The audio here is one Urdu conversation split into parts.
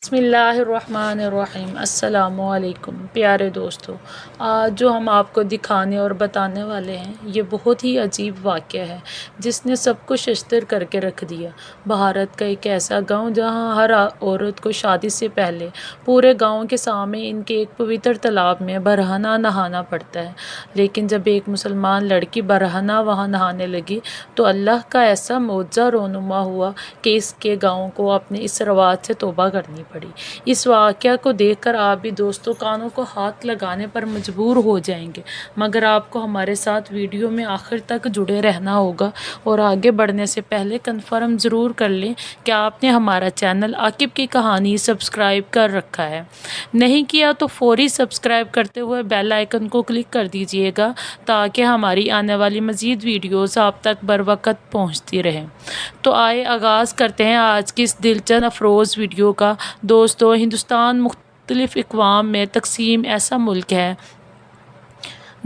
بسم اللہ الرحمن الرحیم۔ السلام علیکم پیارے دوستو، آج جو ہم آپ کو دکھانے اور بتانے والے ہیں یہ بہت ہی عجیب واقعہ ہے جس نے سب کو ششدر کر کے رکھ دیا۔ بھارت کا ایک ایسا گاؤں جہاں ہر عورت کو شادی سے پہلے پورے گاؤں کے سامنے ان کے ایک پوتر تالاب میں برہنہ نہانا پڑتا ہے، لیکن جب ایک مسلمان لڑکی برہنہ وہاں نہانے لگی تو اللہ کا ایسا معجزہ رونما ہوا کہ اس کے گاؤں کو اپنے اس رواج سے توبہ کرنی پڑی۔ اس واقعہ کو دیکھ کر آپ بھی دوستوں کانوں کو ہاتھ لگانے پر مجبور ہو جائیں گے، مگر آپ کو ہمارے ساتھ ویڈیو میں آخر تک جڑے رہنا ہوگا اور آگے بڑھنے سے پہلے کنفرم ضرور کر لیں کہ آپ نے ہمارا چینل عاقب کی کہانی سبسکرائب کر رکھا ہے۔ نہیں کیا تو فوری سبسکرائب کرتے ہوئے بیل آئیکن کو کلک کر دیجیے گا تاکہ ہماری آنے والی مزید ویڈیوز آپ تک بروقت پہنچتی رہیں۔ تو آئے آغاز کرتے ہیں آج کی اس دلچسپ افروز ویڈیو کا۔ دوستو، ہندوستان مختلف اقوام میں تقسیم ایسا ملک ہے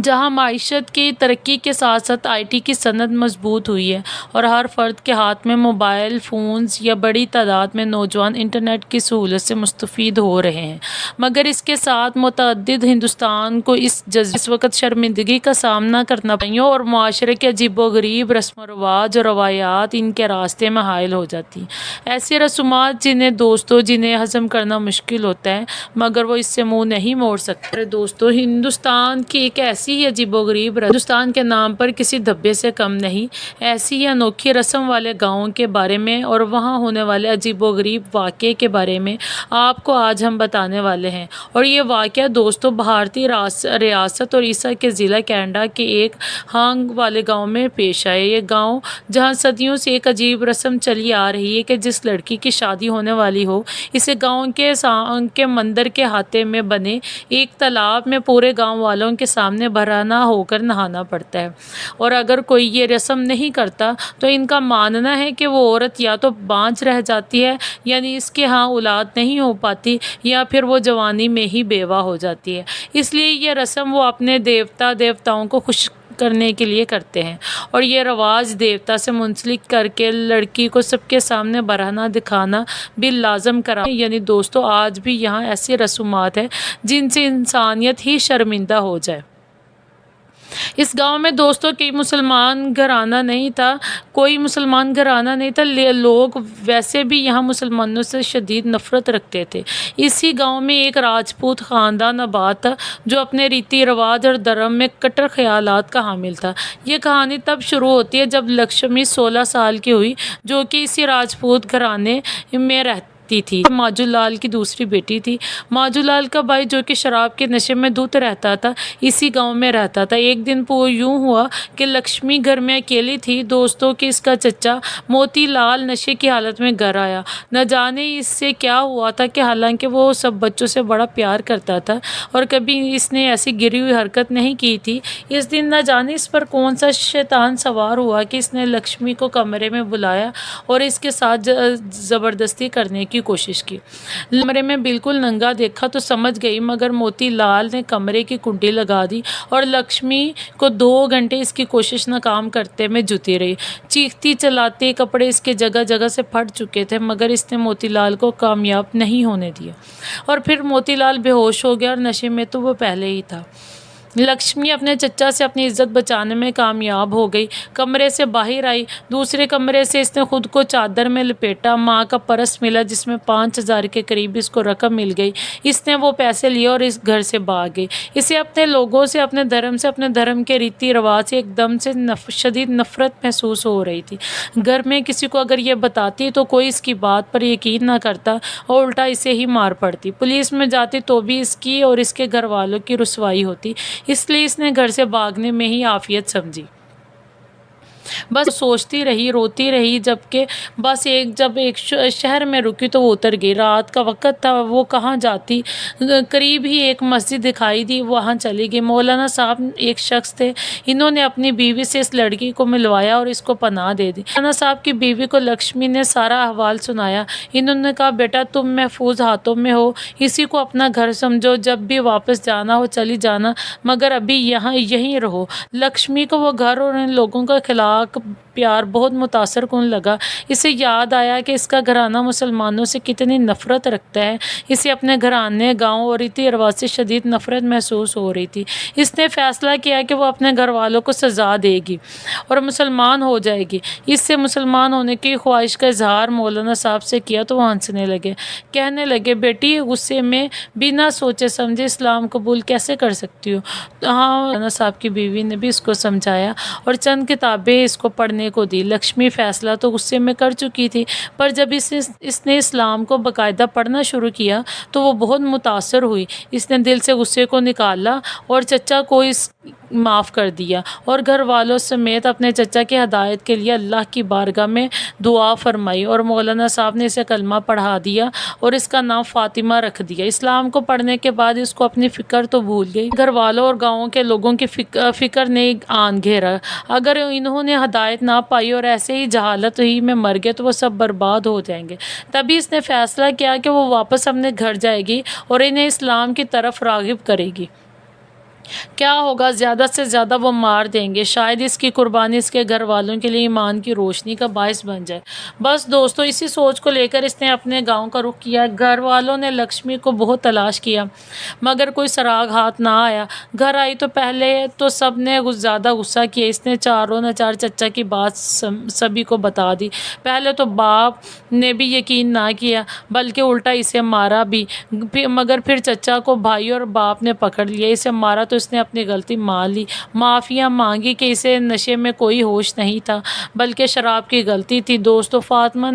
جہاں معیشت کی ترقی کے ساتھ ساتھ آئی ٹی کی صنعت مضبوط ہوئی ہے اور ہر فرد کے ہاتھ میں موبائل فونز یا بڑی تعداد میں نوجوان انٹرنیٹ کی سہولت سے مستفید ہو رہے ہیں، مگر اس کے ساتھ متعدد ہندوستان کو اس وقت شرمندگی کا سامنا کرنا پڑتا ہے اور معاشرے کے عجیب و غریب رسم و رواج اور روایات ان کے راستے میں حائل ہو جاتی ہیں۔ ایسی رسومات جنہیں ہضم کرنا مشکل ہوتا ہے مگر وہ اس سے منہ نہیں موڑ سکتے۔ دوستو، ہندوستان کی ایک ایسی ہی عجیب و غریب ہندوستان کے نام پر کسی دھبے سے کم نہیں، ایسی ہی انوکھی رسم والے گاؤں کے بارے میں اور وہاں ہونے والے عجیب و غریب واقعے کے بارے میں آپ کو آج ہم بتانے والے ہیں۔ اور یہ واقعہ دوستو بھارتی ریاست اڑیسہ کے ضلع کینڈا کے ایک ہانگ والے گاؤں میں پیش آئے۔ یہ گاؤں جہاں صدیوں سے ایک عجیب رسم چلی آ رہی ہے کہ جس لڑکی کی شادی ہونے والی ہو اسے گاؤں کے مندر کے احاطے میں بنے ایک تالاب میں پورے گاؤں والوں کے سامنے برہنہ ہو کر نہانا پڑتا ہے، اور اگر کوئی یہ رسم نہیں کرتا تو ان کا ماننا ہے کہ وہ عورت یا تو بانجھ رہ جاتی ہے، یعنی اس کے ہاں اولاد نہیں ہو پاتی، یا پھر وہ جوانی میں ہی بیوہ ہو جاتی ہے۔ اس لیے یہ رسم وہ اپنے دیوتاؤں کو خوش کرنے کے لیے کرتے ہیں، اور یہ رواج دیوتا سے منسلک کر کے لڑکی کو سب کے سامنے برہنہ دکھانا بھی لازم کرا۔ یعنی دوستو آج بھی یہاں ایسی رسومات ہیں جن سے انسانیت ہی شرمندہ ہو جائے۔ اس گاؤں میں دوستو کوئی مسلمان گھرانہ نہیں تھا، لوگ ویسے بھی یہاں مسلمانوں سے شدید نفرت رکھتے تھے۔ اسی گاؤں میں ایک راجپوت خاندان آباد تھا جو اپنے ریتی رواج اور دھرم میں کٹر خیالات کا حامل تھا۔ یہ کہانی تب شروع ہوتی ہے جب لکشمی 16 سال کی ہوئی، جو کہ اسی راجپوت گھرانے میں رہتی تھی۔ ماجو لال کی دوسری بیٹی تھی۔ ماجو لال کا بھائی جو کہ شراب کے نشے میں دھت رہتا تھا اسی گاؤں میں رہتا تھا۔ ایک دن یوں ہوا کہ لکشمی گھر میں اکیلی تھی دوستوں کہ اس کا چچا موتی لال نشے کی حالت میں گھر آیا۔ نہ جانے اس سے کیا ہوا تھا کہ حالانکہ وہ سب بچوں سے بڑا پیار کرتا تھا اور کبھی اس نے ایسی گری ہوئی حرکت نہیں کی تھی، اس دن نہ جانے اس پر کون سا شیطان سوار ہوا کہ اس نے لکشمی کو کمرے میں بلایا اور اس کے ساتھ زبردستی کرنے کی کوشش کی۔ کمرے میں بالکل ننگا دیکھا تو سمجھ گئی، مگر موتی لال نے کمرے کی کنڈی لگا دی اور لکشمی کو 2 گھنٹے اس کی کوشش ناکام کرتے میں جتی رہی۔ چیختی چلاتی کپڑے اس کے جگہ جگہ سے پھٹ چکے تھے، مگر اس نے موتی لال کو کامیاب نہیں ہونے دیا، اور پھر موتی لال بے ہوش ہو گیا، اور نشے میں تو وہ پہلے ہی تھا۔ لکشمی اپنے چچا سے اپنی عزت بچانے میں کامیاب ہو گئی، کمرے سے باہر آئی۔ دوسرے کمرے سے اس نے خود کو چادر میں لپیٹا، ماں کا پرس ملا جس میں 5000 کے قریب اس کو رقم مل گئی۔ اس نے وہ پیسے لیے اور اس گھر سے بھاگ گئی۔ اسے اپنے لوگوں سے، اپنے دھرم کے ریتی رواج سے ایک دم سے شدید نفرت محسوس ہو رہی تھی۔ گھر میں کسی کو اگر یہ بتاتی تو کوئی اس کی بات پر یقین نہ کرتا اور الٹا اسے ہی مار پڑتی۔ پولیس میں جاتی تو بھی اس کی اور اس کے گھر والوں کی رسوائی ہوتی، اس لیے اس نے گھر سے بھاگنے میں ہی عافیت سمجھی۔ بس سوچتی رہی، روتی رہی، جب ایک شہر میں رکی تو وہ اتر گئی۔ رات کا وقت تھا، وہ کہاں جاتی، قریب ہی ایک مسجد دکھائی دی، وہاں چلی گئی۔ مولانا صاحب ایک شخص تھے، انہوں نے اپنی بیوی سے اس لڑکی کو ملوایا اور اس کو پناہ دے دی۔ مولانا صاحب کی بیوی کو لکشمی نے سارا احوال سنایا۔ انہوں نے کہا، بیٹا تم محفوظ ہاتھوں میں ہو، اسی کو اپنا گھر سمجھو، جب بھی واپس جانا ہو چلی جانا، مگر ابھی یہیں رہو۔ لکشمی کو وہ گھر اور ان لوگوں کا پیار بہت متاثر کن لگا۔ اسے یاد آیا کہ اس کا گھرانہ مسلمانوں سے کتنی نفرت رکھتا ہے۔ اسے اپنے گھرانے، گاؤں اور ریتی رواج سے شدید نفرت محسوس ہو رہی تھی۔ اس نے فیصلہ کیا کہ وہ اپنے گھر والوں کو سزا دے گی اور مسلمان ہو جائے گی۔ اس سے مسلمان ہونے کی خواہش کا اظہار مولانا صاحب سے کیا تو وہ ہنسنے لگے، کہنے لگے بیٹی غصے میں بنا سوچے سمجھے اسلام قبول کیسے کر سکتی ہو؟ ہاں، مولانا صاحب کی بیوی نے بھی اس کو سمجھایا اور چند کتابیں اس کو پڑھنے کو دی۔ لکشمی فیصلہ تو غصے میں کر چکی تھی، پر جب اس نے اسلام کو باقاعدہ پڑھنا شروع کیا تو وہ بہت متاثر ہوئی۔ اس نے دل سے غصے کو نکالا اور چچا کو معاف کر دیا اور گھر والوں سمیت اپنے چچا کی ہدایت کے لیے اللہ کی بارگاہ میں دعا فرمائی اور مولانا صاحب نے اسے کلمہ پڑھا دیا اور اس کا نام فاطمہ رکھ دیا۔ اسلام کو پڑھنے کے بعد اس کو اپنی فکر تو بھول گئی، گھر والوں اور گاؤں کے لوگوں کی فکر نے آن گھیرا۔ اگر انہوں نے ہدایت نہ پائی اور ایسے ہی جہالت ہی میں مر گئے تو وہ سب برباد ہو جائیں گے۔ تبھی اس نے فیصلہ کیا کہ وہ واپس اپنے گھر جائے گی اور انہیں اسلام کی طرف راغب کرے گی۔ کیا ہوگا، زیادہ سے زیادہ وہ مار دیں گے، شاید اس کی قربانی اس کے گھر والوں کے لیے ایمان کی روشنی کا باعث بن جائے۔ بس دوستو، اسی سوچ کو لے کر اس نے اپنے گاؤں کا رخ کیا۔ گھر والوں نے لکشمی کو بہت تلاش کیا مگر کوئی سراغ ہاتھ نہ آیا۔ گھر آئی تو پہلے تو سب نے زیادہ غصہ کیا۔ اس نے چاروں نچار چچا کی بات سبھی کو بتا دی۔ پہلے تو باپ نے بھی یقین نہ کیا بلکہ الٹا اسے مارا بھی، مگر پھر چچا کو بھائی اور باپ نے پکڑ لیا۔ اسے مارا تو اس نے اپنی غلطی مان لی، معافیاں مانگی کہ اسے نشے میں کوئی ہوش نہیں تھا بلکہ شراب کی غلطی تھی۔ دوستو، فاطمہ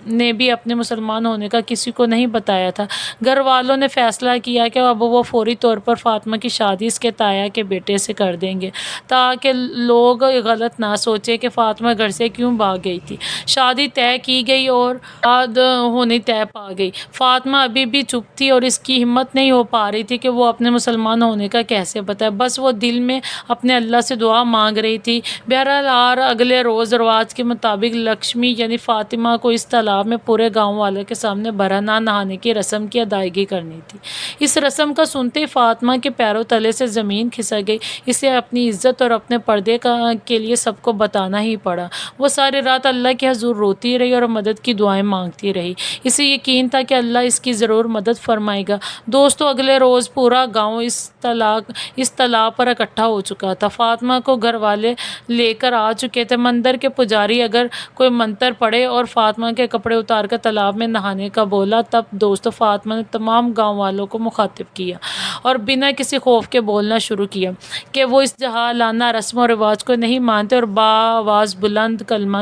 نے بھی اپنے مسلمان ہونے کا کسی کو نہیں بتایا تھا۔ گھر والوں نے فیصلہ کیا کہ اب وہ فوری طور پر فاطمہ کی شادی اس کے تایا کے بیٹے سے کر دیں گے تاکہ لوگ غلط نہ سوچیں کہ فاطمہ گھر سے کیوں بھاگ گئی تھی۔ شادی طے کی گئی اور بعد ہونی طے پا گئی۔ فاطمہ ابھی بھی چپ تھی اور اس کی ہمت نہیں ہو پا رہی تھی کہ وہ اپنے مسلمان ہونے کا کیسے بتائے۔ بس وہ دل میں اپنے اللہ سے دعا مانگ رہی تھی۔ بہرحال اگلے روز رواج کے مطابق لکشمی یعنی فاطمہ کو اس تالاب میں پورے گاؤں والوں کے سامنے برہنہ نہانے کی رسم کی ادائیگی کرنی تھی۔ اس رسم کا سنتے ہی فاطمہ کے پیروں تلے سے زمین کھسک گئی۔ اسے اپنی عزت اور اپنے پردے کے لیے سب کو بتانا ہی پڑا۔ وہ ساری رات اللہ کے حضور روتی رہی اور مدد کی دعائیں مانگتی رہی۔ اسے یقین تھا کہ اللہ اس کی ضرور مدد فرمائے گا۔ دوستو، اگلے روز پورا گاؤں اس تالاب پر اکٹھا ہو چکا تھا۔ فاطمہ کو گھر والے لے کر آ چکے تھے۔ مندر کے پجاری اگر کوئی منتر پڑے اور فاطمہ کے کپڑے اتار کر تالاب میں نہانے کا بولا، تب دوستو فاطمہ نے تمام گاؤں والوں کو مخاطب کیا اور بنا کسی خوف کے بولنا شروع کیا کہ وہ اس جاہلانہ رسم و رواج کو نہیں مانتے اور بآواز بلند کلمہ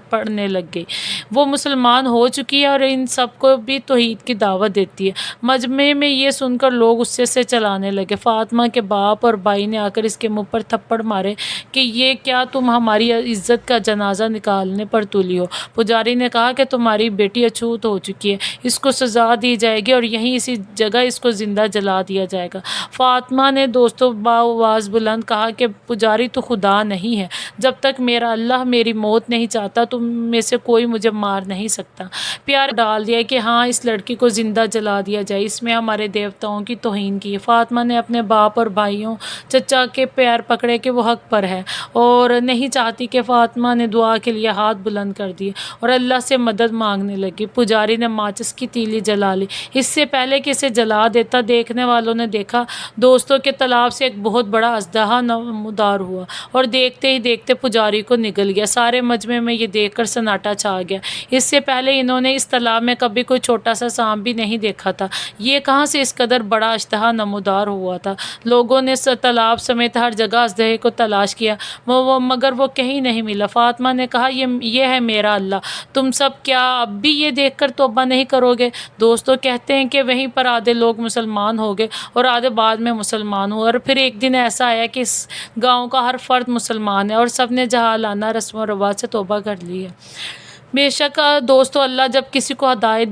پڑھنے لگ گئی۔ وہ مسلمان ہو چکی ہے اور ان سب کو بھی توحید کی دعوت دیتی ہے۔ مجمع میں یہ سن کر لوگ غصے سے چلانے لگے۔ فاطمہ کے باپ اور بھائی نے آ کر اس کے منہ پر تھپڑ مارے کہ یہ کیا تم ہماری عزت کا جنازہ نکالنے پر تلی ہو؟ پجاری نے کہا کہ تمہاری بیٹی اچھوت ہو چکی ہے، اس کو سزا دی جائے گی اور یہیں اسی جگہ اس کو زندہ جلا دیا جائے گا۔ فاطمہ نے دوستو بآواز بلند کہا کہ پجاری تو خدا نہیں ہے، جب تک میرا اللہ میری موت نہیں چاہتا تم میں سے کوئی مجھے مار نہیں سکتا۔ پیار ڈال دیا کہ ہاں اس لڑکی کو زندہ جلا دیا جائے، اس میں ہمارے دیوتاؤں کی توہین کی ہے۔ فاطمہ نے اپنے باپ اور بھائیوں چچا کے پیر پکڑے کہ وہ حق پر ہے اور نہیں چاہتی کہ فاطمہ نے دعا کے لیے ہاتھ بلند کر دیے اور اللہ سے مدد مانگنے لگی۔ پجاری نے ماچس کی تیلی جلا لی۔ اس سے پہلے کہ اسے جلا دیتا، دیکھنے والوں نے دیکھا دوستوں کے تالاب سے ایک بہت بڑا اژدہا نمودار ہوا اور دیکھتے ہی دیکھتے پجاری کو نگل گیا۔ سارے مجمع میں یہ دیکھ کر سناٹا چھا گیا۔ اس سے پہلے انہوں نے اس تالاب میں کبھی کوئی چھوٹا سا سانپ بھی نہیں دیکھا تھا۔ یہ کہاں سے اس قدر بڑا اژدہا نمودار ہوا تھا؟ لوگوں نے تالاب سمیت ہر جگہ اژدہے کو تلاش کیا مگر وہ کہیں نہیں ملا۔ فاطمہ نے کہا یہ ہے میرا اللہ، تم سب کیا اب بھی یہ دیکھ کر توبہ نہیں کرو گے؟ دوستو کہتے ہیں کہ وہیں پر آدھے لوگ مسلمان ہو گئے اور آدھے بعد میں مسلمان ہوئے اور پھر ایک دن ایسا آیا کہ اس گاؤں کا ہر فرد مسلمان ہے اور سب نے جاہلانہ رسم و رواج سے توبہ کر لی ہے۔ بے شک دوستو، اللہ جب کسی کو ہدایت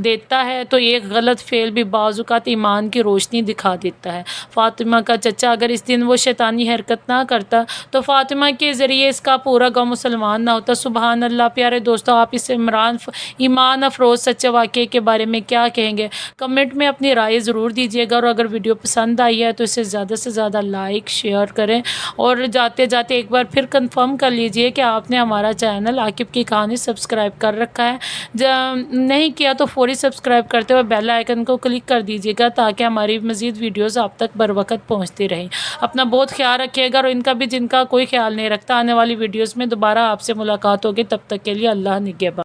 دیتا ہے تو ایک غلط فعل بھی بعض اوقات ایمان کی روشنی دکھا دیتا ہے۔ فاطمہ کا چچا اگر اس دن وہ شیطانی حرکت نہ کرتا تو فاطمہ کے ذریعے اس کا پورا گاؤں مسلمان نہ ہوتا۔ سبحان اللہ۔ پیارے دوستو، آپ اس ایمان افروز سچے واقعے کے بارے میں کیا کہیں گے؟ کمنٹ میں اپنی رائے ضرور دیجیے گا، اور اگر ویڈیو پسند آئی ہے تو اسے زیادہ سے زیادہ لائک شیئر کریں، اور جاتے جاتے ایک بار پھر کنفرم کر لیجئے کہ آپ نے ہمارا چینل عاقب کی کہانی سبسکرائب کر رکھا ہے۔ نہیں کیا تو فوری سبسکرائب کرتے ہوئے بیل آئیکن کو کلک کر دیجیے گا تاکہ ہماری مزید ویڈیوز آپ تک بر وقت پہنچتی رہیں۔ اپنا بہت خیال رکھیے گا، اور ان کا بھی جن کا کوئی خیال نہیں رکھتا۔ آنے والی ویڈیوز میں دوبارہ آپ سے ملاقات ہوگی، تب تک کے لیے اللہ نگہبان۔